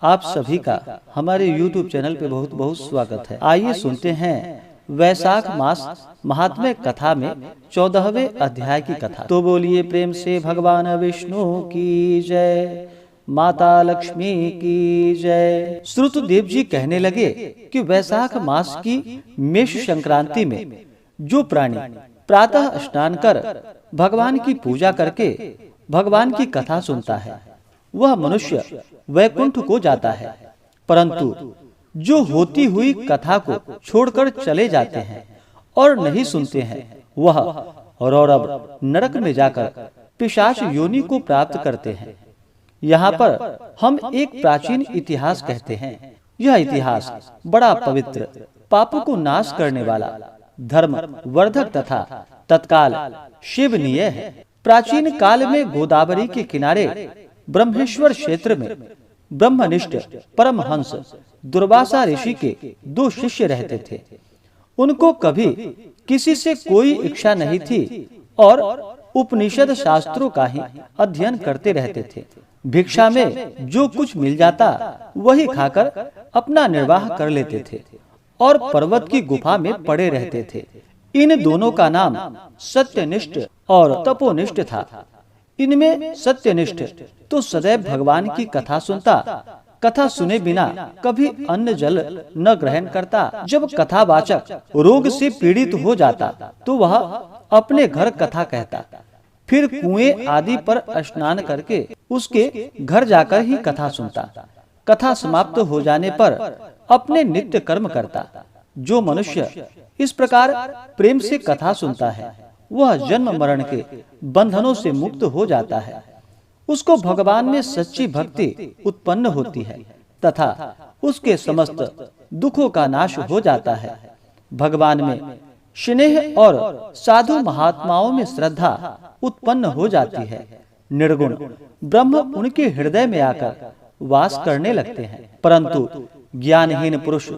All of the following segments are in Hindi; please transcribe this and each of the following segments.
आप सभी का हमारे YouTube चैनल पे बहुत बहुत स्वागत है। आइए सुनते हैं वैशाख मास महात्म्य कथा में 14वें अध्याय की कथा। तो बोलिए प्रेम से भगवान विष्णु की जय, माता लक्ष्मी की जय। श्रुतदेव जी कहने लगे कि वैशाख मास की मेष संक्रांति में जो प्राणी प्रातः स्नान कर भगवान की पूजा करके भगवान की कथा सुनता है वह मनुष्य वैकुंठ को जाता है, परंतु जो होती हुई कथा को छोड़कर चले जाते हैं और नहीं सुनते हैं वह रौरव नरक में जाकर पिशाच योनि को प्राप्त करते हैं। यहाँ पर हम एक प्राचीन इतिहास कहते हैं। यह इतिहास बड़ा पवित्र, पापों को नाश करने वाला, धर्म वर्धक तथा तत्काल शिवनीय है। प्राचीन काल में गोदावरी के किनारे ब्रह्मेश्वर क्षेत्र में ब्रह्मनिष्ठ परमहंस दुर्वासा ऋषि के 2 शिष्य रहते थे। उनको कभी किसी से कोई इच्छा नहीं थी और उपनिषद शास्त्रों का ही अध्ययन करते रहते थे। भिक्षा में जो कुछ मिल जाता वही खाकर अपना निर्वाह कर लेते थे और पर्वत की गुफा में पड़े रहते थे। इन दोनों का नाम सत्यनिष्ठ और तपोनिष्ठ था। इनमें सत्यनिष्ठ तो सदैव भगवान की कथा सुनता, कथा सुने बिना कभी अन्न जल न ग्रहण करता। जब कथावाचक रोग से पीड़ित हो जाता तो वह अपने घर कथा कहता, फिर कुएं आदि पर स्नान करके उसके घर जाकर ही कथा सुनता। कथा समाप्त हो जाने पर अपने नित्य कर्म करता। जो मनुष्य इस प्रकार प्रेम से कथा सुनता है वह जन्म मरण के बंधनों से मुक्त हो जाता है। उसको भगवान में सच्ची भक्ति उत्पन्न होती है तथा उसके समस्त दुखों का नाश हो जाता है। भगवान में स्नेह और साधु महात्माओं में श्रद्धा उत्पन्न हो जाती है। निर्गुण ब्रह्म उनके हृदय में आकर वास करने लगते हैं। परंतु ज्ञानहीन पुरुष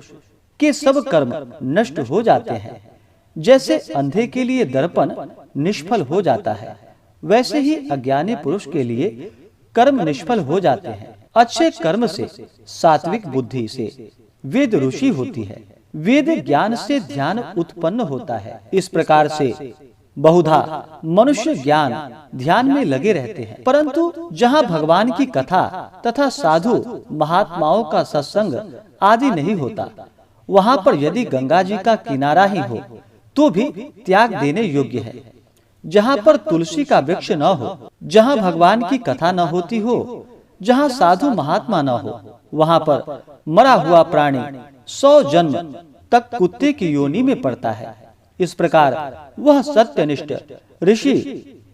के सब कर्म नष्ट हो जाते हैं। जैसे अंधे के लिए दर्पण निष्फल हो जाता है, वैसे ही अज्ञानी पुरुष के लिए कर्म निष्फल हो जाते हैं। अच्छे कर्म से, सात्विक बुद्धि से वेद ऋषि होती है। वेद ज्ञान से ध्यान उत्पन्न होता है। इस प्रकार से बहुधा मनुष्य ज्ञान ध्यान में लगे रहते हैं, परंतु जहाँ भगवान की कथा तथा साधु महात्माओं का सत्संग आदि नहीं होता, वहाँ पर यदि गंगा जी का किनारा ही हो तो भी त्याग देने योग्य है। जहाँ पर तुलसी का वृक्ष न हो, जहाँ भगवान की कथा न होती हो, जहाँ साधु महात्मा न हो, वहाँ पर मरा हुआ प्राणी 100 जन्म तक कुत्ते की योनि में पड़ता है। इस प्रकार वह सत्यनिष्ठ ऋषि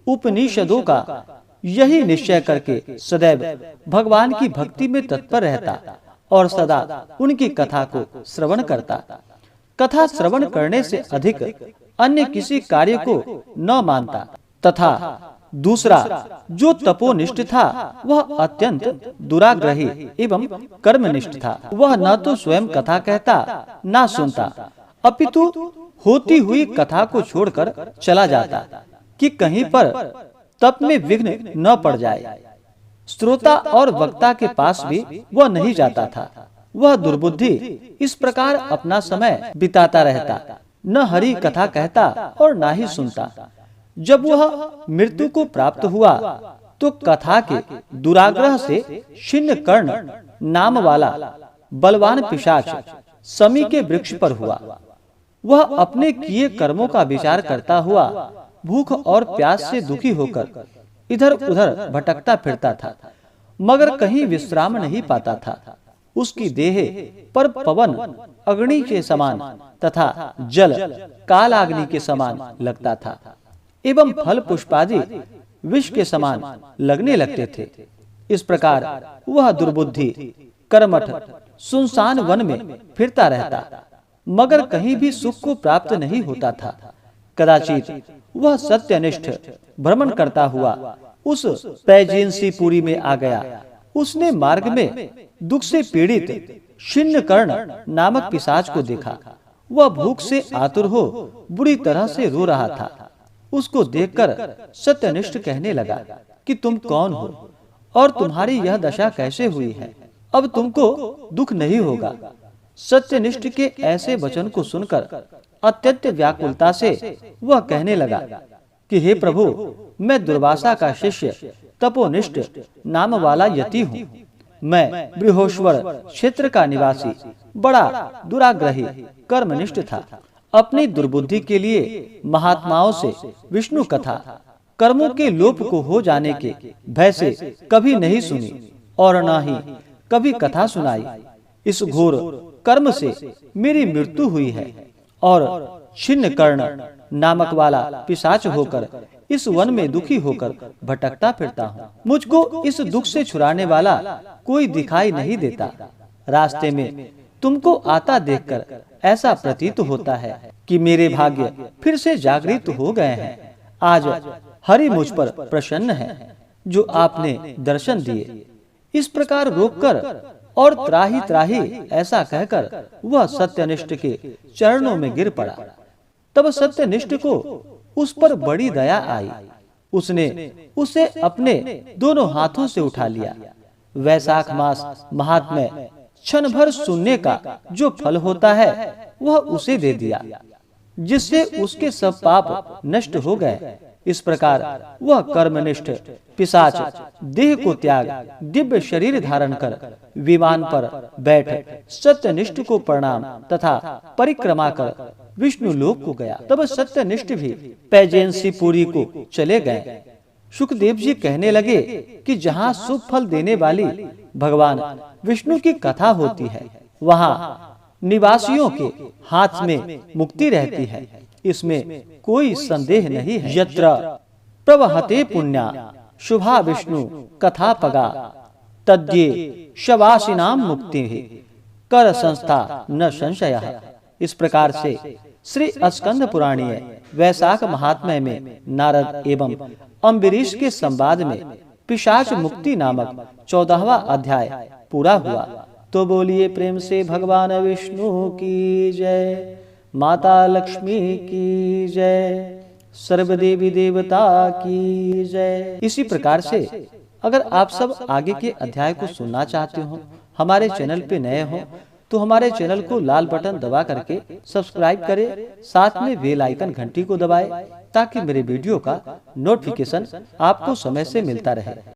उपनिषदों का यही निश्चय करके सदैव भगवान की भक्ति में तत्पर रहता और सदा उनकी कथा को श्रवण करता। कथा श्रवण करने से अधिक अन्य किसी कार्य को न मानता। तथा दूसरा जो तपोनिष्ठ था वह अत्यंत दुराग्रही एवं कर्मनिष्ठ था। वह न तो स्वयं कथा कहता न सुनता, अपितु होती हुई कथा को छोड़कर चला जाता कि कहीं पर तप में विघ्न न पड़ जाए। श्रोता और वक्ता के पास भी वह नहीं जाता था। वह दुर्बुद्धि इस प्रकार अपना समय बिताता रहता, न हरि कथा कहता और न ही सुनता। जब वह मृत्यु को प्राप्त हुआ तो कथा के दुराग्रह से छिन्न कर्ण नाम वाला बलवान पिशाच समी के वृक्ष पर हुआ। वह अपने किए कर्मों का विचार करता हुआ भूख और प्यास से दुखी होकर इधर उधर भटकता फिरता था, मगर कहीं विश्राम नहीं पाता था। उसकी देह पर पवन अग्नि के समान तथा जल कालाग्नि के समान लगता था एवं फल पुष्पादि विष के समान लगने लगते थे। इस प्रकार वह दुर्बुद्धि कर्मठ सुनसान वन में फिरता रहता, मगर कहीं भी सुख को प्राप्त नहीं होता था। कदाचित वह सत्यनिष्ठ भ्रमण करता हुआ उस पैजीनसीपुरी में आ गया। उसने मार्ग में दुख से पीड़ित छिन्न कर्ण नामक पिशाच को देखा। वह भूख से आतुर हो बुरी तरह से रो रहा था। उसको देखकर सत्यनिष्ठ कहने लगा कि तुम कौन हो और तुम्हारी यह दशा कैसे हुई है। अब तुमको दुख नहीं होगा। सत्यनिष्ठ के ऐसे वचन को सुनकर अत्यंत व्याकुलता से वह कहने लगा कि हे प्रभु, मैं दुर्वासा का शिष्य तपोनिष्ठ नाम वाला यति हूँ। मैं बृहोश्वर क्षेत्र का निवासी बड़ा दुराग्रही कर्मनिष्ठ था। अपनी दुर्बुद्धि के लिए महात्माओं से विष्णु कथा कर्मों के लोप को हो जाने के भय से कभी नहीं सुनी और न ही कभी कथा सुनाई। इस घोर कर्म से मेरी मृत्यु हुई है और छिन्न कर्ण नामक वाला पिशाच होकर इस वन में दुखी होकर भटकता फिरता हूँ। मुझको इस दुख से छुड़ाने वाला कोई दिखाई नहीं देता। रास्ते में तुमको आता देखकर ऐसा प्रतीत होता है कि मेरे भाग्य फिर से जागृत हो गए हैं। आज हरि मुझ पर प्रसन्न है जो आपने दर्शन दिए। इस प्रकार रोककर और त्राही त्राही ऐसा कहकर वह सत्यनिष्ठ के चरणों में गिर पड़ा। तब सत्यनिष्ठ को उस पर बड़ी दया आई। उसने उसे अपने दोनों हाथों से उठा लिया। वैशाख मास महात्म्य क्षण भर सुनने का जो फल होता है वह उसे दे दिया, जिससे उसके सब पाप नष्ट हो गए। इस प्रकार वह कर्मनिष्ठ पिशाच देह को त्याग दिव्य शरीर धारण कर विमान पर बैठ सत्यनिष्ठ को प्रणाम तथा परिक्रमा कर विष्णु लोक को गया। तब सत्यनिष्ठ भी पैजेंसीपुरी को चले गए। सुखदेव जी कहने लगे कि जहाँ शुभ फल देने वाली भगवान विष्णु की कथा होती है, वहाँ निवासियों के हाथ में मुक्ति रहती है। इसमें कोई संदेह नहीं है। यत्र प्रवहते पुण्या शुभा विष्णु कथा पगा तद्ये शवासिनाम मुक्ति कर संस्था न संशय। इस प्रकार से श्री स्कंद पुराणीय वैशाख महात्म्य में नारद एवं अम्बरीश के संवाद में पिशाच मुक्ति नामक 14वां अध्याय पूरा हुआ। तो बोलिए प्रेम से भगवान विष्णु की जय, माता लक्ष्मी की जय, सर्वदेवी देवता की जय। इसी प्रकार से अगर आप सब आगे के अध्याय को सुनना चाहते हो, हमारे चैनल पे नए हो तो हमारे चैनल को लाल बटन दबा करके सब्सक्राइब करें, साथ में बेल आइकन घंटी को दबाएं ताकि मेरे वीडियो का नोटिफिकेशन आपको समय से मिलता रहे।